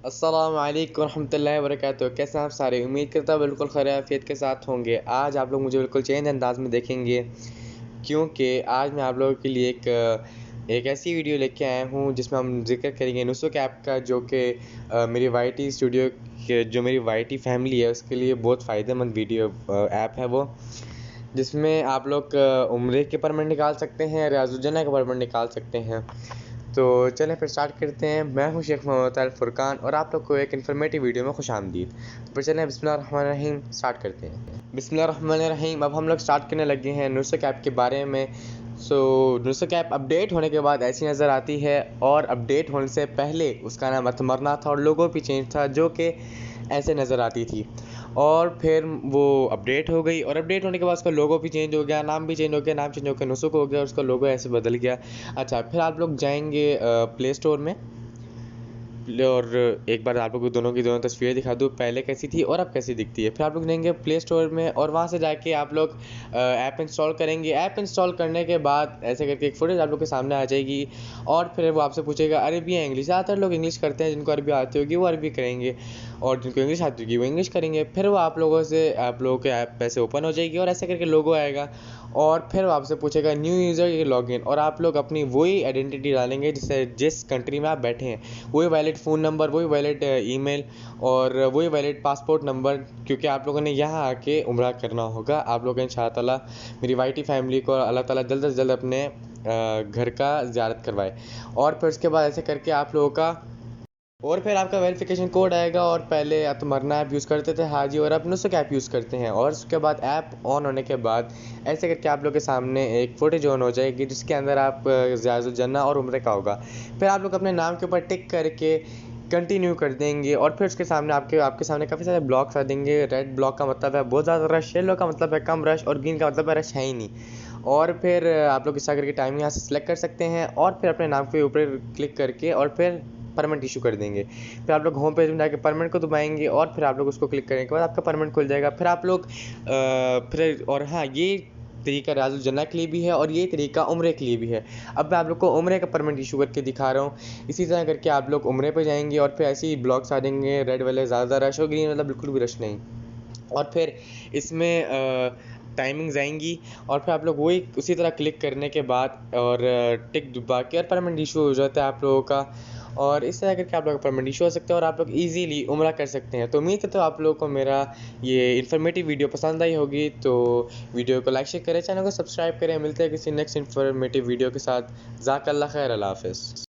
अस्सलाम वालेकुम रहमतुल्लाहि व बरकातुहू। कैसे हैं आप सारे? उम्मीद करता हूँ बिल्कुल खैरियत के साथ होंगे। आज आप लोग मुझे बिल्कुल चेंज अंदाज में देखेंगे, क्योंकि आज मैं आप लोगों के लिए एक ऐसी वीडियो लेके आया हूँ जिसमें हम जिक्र करेंगे नुसुक ऐप का, जो कि मेरी वाईटी स्टूडियो के जो मेरी वाईटी फैमिली है उसके लिए बहुत फ़ायदेमंद वीडियो ऐप है वो, जिसमें आप लोग उम्रे के परमिट निकाल सकते हैं, रियाजुल-जन्नह का परमिट निकाल सकते हैं। तो चलें फिर स्टार्ट करते हैं। मैं हूं शेख मोहम्मद अल फुरकान और आप लोग को एक इन्फॉर्मेटिव वीडियो में खुशामदीद। तो फिर चलें बिस्मिल्लाहिर्रहमानिर्रहीम स्टार्ट करते हैं। बिस्मिल्लाहिर्रहमानिर्रहीम। अब हम लोग स्टार्ट करने लगे हैं नुसुक ऐप के बारे में। नुसुक ऐप अपडेट होने के बाद ऐसी नज़र आती है, और अपडेट होने से पहले उसका नाम अतमरना था और लोगो भी चेंज था, जो कि ऐसे नज़र आती थी। और फिर वो अपडेट हो गई, और अपडेट होने के बाद उसका लोगो भी चेंज हो गया, नाम भी चेंज हो गया, नाम चेंज होकर नुसुक हो गया, उसका लोगो ऐसे बदल गया। अच्छा, फिर आप लोग जाएंगे प्ले स्टोर में, और एक बार आप लोग को दोनों की दोनों तस्वीरें दिखा दूँ, पहले कैसी थी और अब कैसी दिखती है। फिर आप लोग जाएंगे प्ले स्टोर में, और वहाँ से जाके आप लोग ऐप इंस्टॉल करेंगे। ऐप इंस्टॉल करने के बाद ऐसे करके एक फ़ुटेज आप लोग के सामने आ जाएगी, और फिर वो आपसे पूछेगा अरबी या इंग्लिश। ज़्यादातर लोग इंग्लिश करते हैं, जिनको अरबी आती होगी वो अरबी करेंगे, और जिनको इंग्लिश आती होगी वो इंग्लिश करेंगे। फिर वो आप लोगों के ऐप पैसे ओपन हो जाएगी, और ऐसे करके लोगो आएगा, और फिर वो आपसे पूछेगा न्यू यूज़र ये लॉगिन, और आप लोग अपनी वही आइडेंटिटी डालेंगे जिस कंट्री में आप बैठे हैं, वही वैलिड फ़ोन नंबर, वही वैलिड ईमेल, और वही वैलिड पासपोर्ट नंबर, क्योंकि आप लोगों ने यहाँ आके उम्रा करना होगा। आप लोग इंशाअल्लाह ताला मेरी वाईटी फैमिली को अल्लाह ताला जल्द से जल्द अपने घर का ज़ियारत करवाए। और फिर उसके बाद ऐसे करके आप लोगों का, और फिर आपका वेरिफिकेशन कोड आएगा। और पहले अतमरना ऐप यूज़ करते थे हाजी, और अब नुसुक ऐप यूज़ करते हैं। और उसके बाद ऐप ऑन होने के बाद ऐसे करके आप लोग के सामने एक फ़ुटेज ऑन हो जाएगी, जिसके अंदर आप रियाजुल-जन्नह और उम्रे का होगा। फिर आप लोग अपने नाम के ऊपर टिक करके कंटिन्यू कर देंगे, और फिर उसके सामने आपके सामने काफ़ी सारे ब्लॉक्स आ देंगे। रेड ब्लॉक का मतलब है बहुत ज़्यादा रश, येलो का मतलब है कम रश, और ग्रीन का मतलब है रश है ही नहीं। और फिर आप लोग इस तरह करके टाइम यहाँ से सिलेक्ट कर सकते हैं, और फिर अपने नाम के ऊपर क्लिक करके और फिर परमिट इशू कर देंगे। फिर आप लोग होम पेज में जाके परमिट को दबाएंगे, और फिर आप लोग उसको क्लिक करने के बाद आपका परमिट खुल जाएगा। फिर आप लोग फिर, और हाँ, ये तरीका रियाजुल-जन्नह के लिए भी है, और ये तरीका उम्रे के लिए भी है। अब मैं आप लोग को उम्रे का परमिट इशू करके दिखा रहा हूँ। इसी तरह करके आप लोग उम्रे पे जाएंगे, और फिर ऐसे ही ब्लॉक्स आ जाएंगे, रेड वाले ज़्यादा रश, और ग्रीन वाला बिल्कुल भी रश नहीं। और फिर इसमें टाइमिंग्स आएंगी, और फिर आप लोग वही उसी तरह क्लिक करने के बाद और टिक दबा के और परमिट इशू हो जाता है आप लोगों का। और इस तरह करके आप लोग परमिट इशू हो सकते हैं, और आप लोग इजीली उम्रा कर सकते हैं। तो उम्मीद करता हूँ आप लोगों को मेरा ये इन्फॉर्मेटिव वीडियो पसंद आई होगी। तो वीडियो को लाइक शेयर करें, चैनल को सब्सक्राइब करें। मिलते हैं किसी नेक्स्ट इन्फॉर्मेटिव वीडियो के साथ। ज़ाकल्लाह खैर, अल्लाह हाफ़िज़।